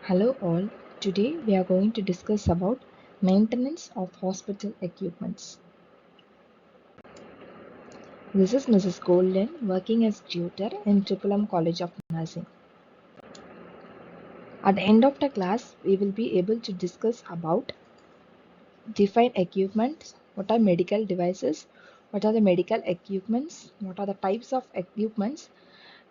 Hello all. Today we are going to discuss about maintenance of hospital equipments. This is Mrs. Golden working as tutor in Triple M College of Nursing. At the end of the class, we will be able to discuss about define equipment, what are medical devices, what are the medical equipments, what are the types of equipments,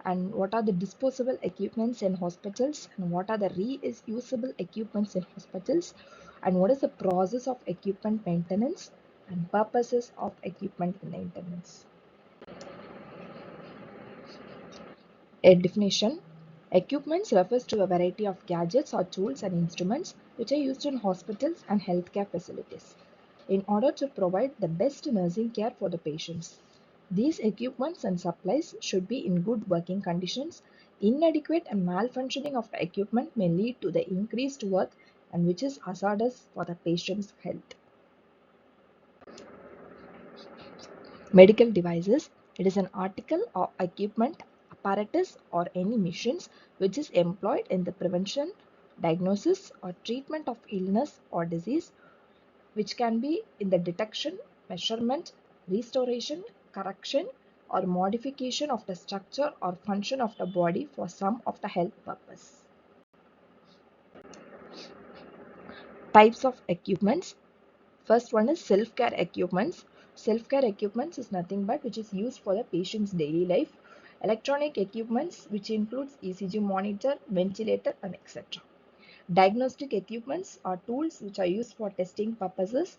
and what are the disposable equipments in hospitals, and what are the reusable equipments in hospitals, and what is the process of equipment maintenance and purposes of equipment maintenance. A definition: equipments refers to a variety of gadgets or tools and instruments which are used in hospitals and healthcare facilities in order to provide the best nursing care for the patients. These equipments and supplies should be in good working conditions. Inadequate and malfunctioning of the equipment may lead to the increased work and which is hazardous for the patient's health. Medical devices. It is an article or equipment, apparatus or any machines which is employed in the prevention, diagnosis or treatment of illness or disease, which can be in the detection, measurement, restoration, correction or modification of the structure or function of the body for some of the health purpose. Types of equipments. First one is self-care equipments. Self-care equipments is nothing but which is used for the patient's daily life. Electronic equipments which includes ECG monitor, ventilator and etc. Diagnostic equipments are tools which are used for testing purposes.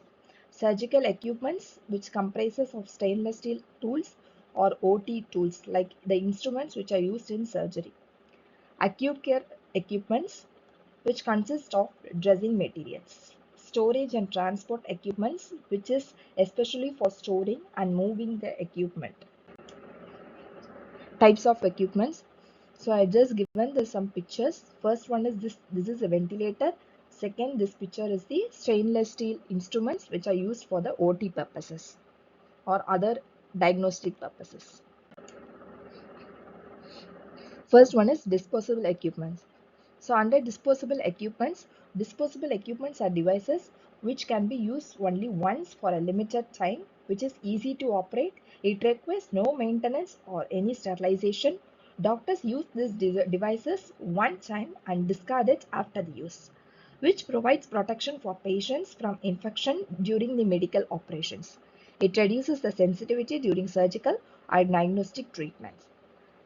Surgical equipments which comprises of stainless steel tools or OT tools like the instruments which are used in surgery. Acute care equipments which consist of dressing materials. Storage and transport equipments which is especially for storing and moving the equipment. Types of equipments. So I just given the some pictures. First one is this is a ventilator. Second, this picture is the stainless steel instruments which are used for the OT purposes or other diagnostic purposes. First one is disposable equipments. So under disposable equipments are devices which can be used only once for a limited time, which is easy to operate. It requires no maintenance or any sterilization. Doctors use these devices one time and discard it after the use, which provides protection for patients from infection during the medical operations. It reduces the sensitivity during surgical or diagnostic treatments.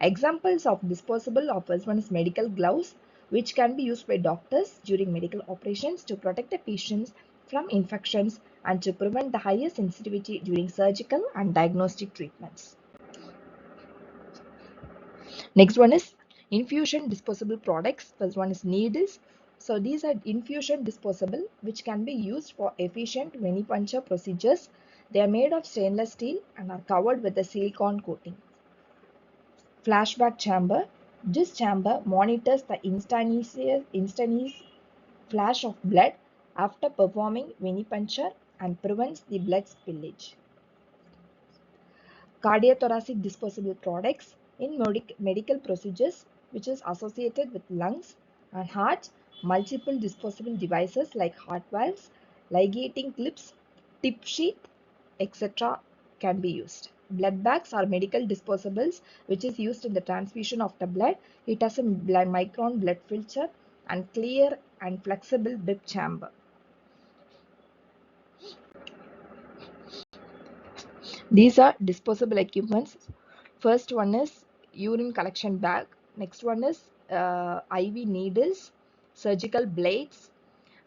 Examples of disposable of first one is medical gloves, which can be used by doctors during medical operations to protect the patients from infections and to prevent the higher sensitivity during surgical and diagnostic treatments. Next one is infusion disposable products. First one is needles. So these are infusion disposable which can be used for efficient venipuncture procedures. They are made of stainless steel and are covered with a silicone coating. Flashback chamber. This chamber monitors the instantaneous flash of blood after performing venipuncture and prevents the blood spillage. Cardiothoracic disposable products in medical procedures which is associated with lungs and heart. Multiple disposable devices like heart valves, ligating clips, tip sheath, etc. can be used. Blood bags are medical disposables which is used in the transfusion of the blood. It has a micron blood filter and clear and flexible bib chamber. These are disposable equipments. First one is urine collection bag. Next one is IV needles, surgical blades,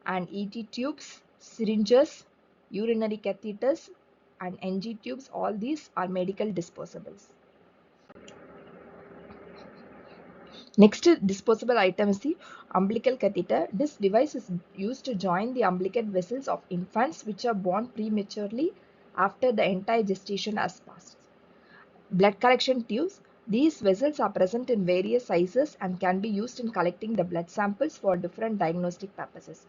and ET tubes, syringes, urinary catheters, and NG tubes. All these are medical disposables. Next disposable item is the umbilical catheter. This device is used to join the umbilical vessels of infants which are born prematurely after the entire gestation has passed. Blood collection tubes. These vessels are present in various sizes and can be used in collecting the blood samples for different diagnostic purposes.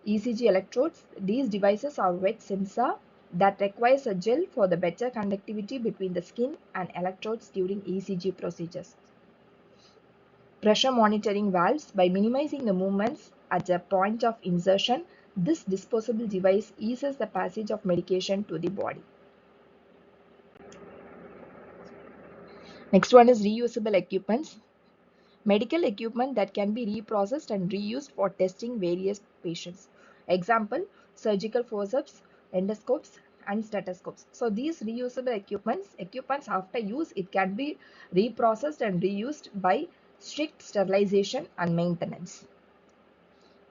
ECG electrodes. These devices are wet sensor that requires a gel for the better conductivity between the skin and electrodes during ECG procedures. Pressure monitoring valves. By minimizing the movements at the point of insertion, this disposable device eases the passage of medication to the body. Next one is reusable equipments. Medical equipment that can be reprocessed and reused for testing various patients. Example, surgical forceps, endoscopes, and stethoscopes. So these reusable equipments after use, it can be reprocessed and reused by strict sterilization and maintenance.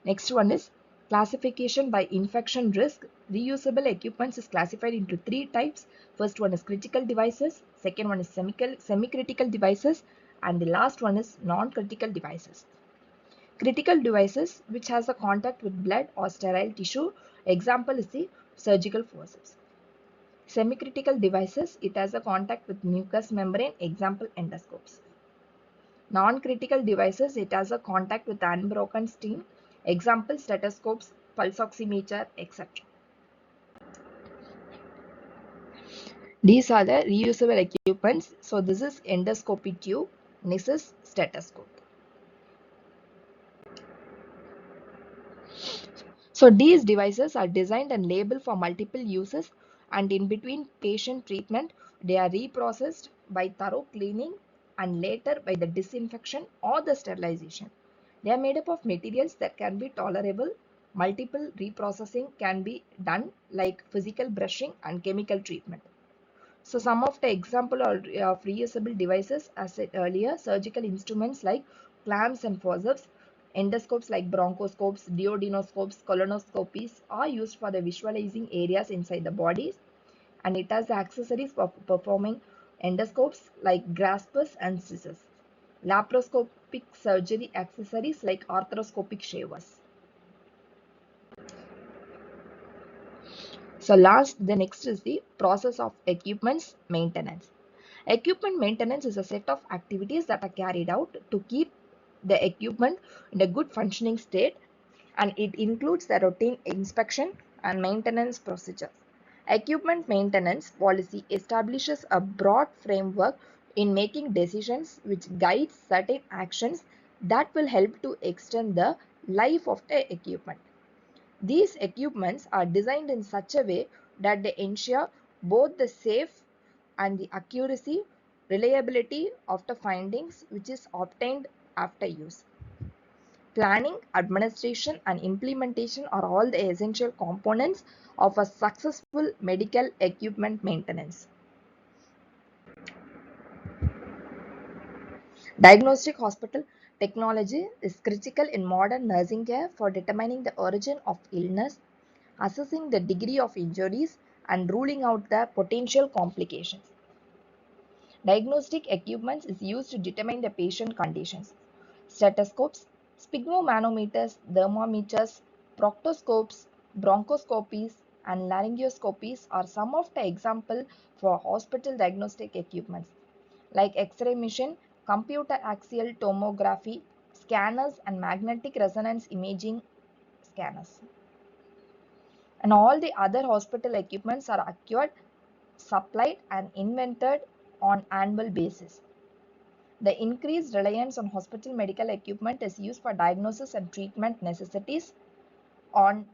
Next one is classification by infection risk. Reusable equipments is classified into three types. First one is critical devices, second one is semi-critical devices, and the last one is non-critical devices. Critical devices which has a contact with blood or sterile tissue. Example is the surgical forceps. Semi-critical devices, it has a contact with mucous membrane. Example, endoscopes. Non-critical devices, it has a contact with unbroken skin. Example, stethoscopes, pulse oximeter, etc. These are the reusable equipments. So this is endoscopy tube. This is stethoscope. So these devices are designed and labeled for multiple uses, and in between patient treatment, they are reprocessed by thorough cleaning and later by the disinfection or the sterilization. They are made up of materials that can be tolerable. Multiple reprocessing can be done like physical brushing and chemical treatment. So some of the example of reusable devices, as said earlier, surgical instruments like clamps and forceps, endoscopes like bronchoscopes, duodenoscopes, colonoscopies are used for the visualizing areas inside the body, and it has accessories for performing endoscopes like graspers and scissors. Laparoscopic surgery accessories like arthroscopic shavers. So the next is the process of equipment's maintenance. Equipment maintenance is a set of activities that are carried out to keep the equipment in a good functioning state, and it includes the routine inspection and maintenance procedures. Equipment maintenance policy establishes a broad framework in making decisions which guides certain actions that will help to extend the life of the equipment. These equipments are designed in such a way that they ensure both the safe and the accuracy, reliability of the findings which is obtained after use. Planning, administration, and implementation are all the essential components of a successful medical equipment maintenance. Diagnostic hospital technology is critical in modern nursing care for determining the origin of illness, assessing the degree of injuries, and ruling out the potential complications. Diagnostic equipment is used to determine the patient conditions. Stethoscopes, sphygmomanometers, thermometers, proctoscopes, bronchoscopies, and laryngoscopies are some of the examples for hospital diagnostic equipments like X-ray machine, computer axial tomography, scanners, and magnetic resonance imaging scanners. And all the other hospital equipments are acquired, supplied, and invented on annual basis. The increased reliance on hospital medical equipment is used for diagnosis and treatment necessities on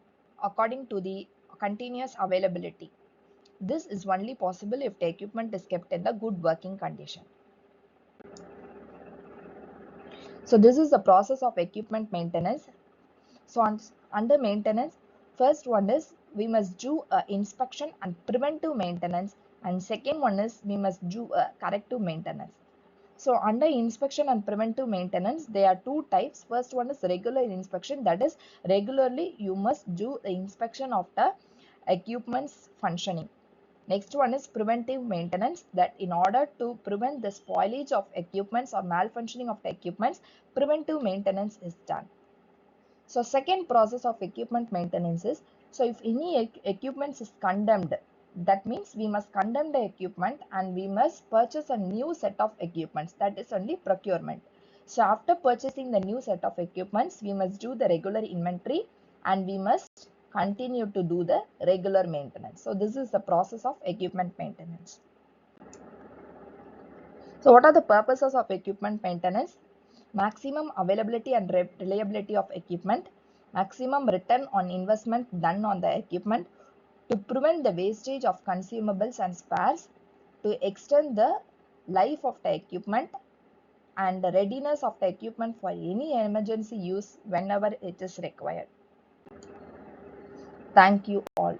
according to the continuous availability. This is only possible if the equipment is kept in a good working condition. So this is the process of equipment maintenance. So under maintenance, first one is we must do inspection and preventive maintenance, and second one is we must do corrective maintenance. So under inspection and preventive maintenance, there are two types. First one is regular inspection, that is regularly you must do the inspection of the equipment's functioning. Next one is preventive maintenance, that in order to prevent the spoilage of equipments or malfunctioning of the equipments, preventive maintenance is done. So second process of equipment maintenance is, so if any equipment is condemned, that means we must condemn the equipment and we must purchase a new set of equipments, that is only procurement. So after purchasing the new set of equipments, we must do the regular inventory and we must continue to do the regular maintenance. So this is the process of equipment maintenance. So what are the purposes of equipment maintenance? maximum availability and reliability of equipment, maximum return on investment done on the equipment, to prevent the wastage of consumables and spares, to extend the life of the equipment, and the readiness of the equipment for any emergency use whenever it is required. Thank you all.